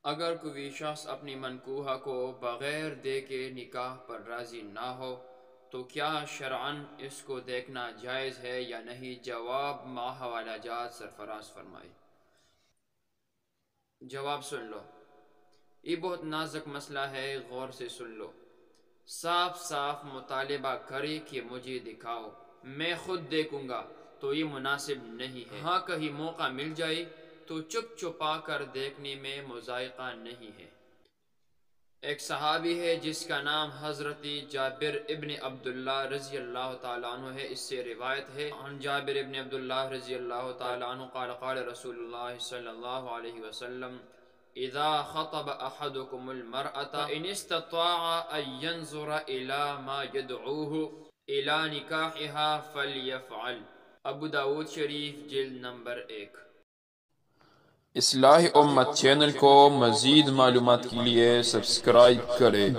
اگر کوئی شخص اپنی منکوحہ کو بغیر دے کے نکاح پر راضی نہ ہو تو کیا شرعاً اس کو دیکھنا جائز ہے یا نہیں؟ جواب ما حوالہ جات سرفراز فرمائے۔ جواب سن لو، یہ بہت نازک مسئلہ ہے، غور سے سن لو۔ صاف صاف مطالبہ کرے کہ مجھے دکھاؤ، میں خود دیکھوں گا، تو یہ مناسب نہیں ہے۔ ہاں کہیں موقع مل جائے تو چپ چھپا کر دیکھنے میں مضائقہ نہیں ہے۔ ایک صحابی ہے جس کا نام حضرت جابر ابن عبداللہ رضی اللہ تعالیٰ عنہ ہے۔ اس سے روایت ہے، عن جابر ابن عبداللہ رضی اللہ تعالیٰ عنہ قال قال رسول اللہ صلی اللہ علیہ وسلم اذا خطب احدكم المرأة فإن استطاع ان ينظر الى ما يدعوه الى نکاحها فليفعل۔ ابو داود شریف جلد نمبر 1۔ اصلاح امت چینل کو مزید معلومات کے لیے سبسکرائب کریں۔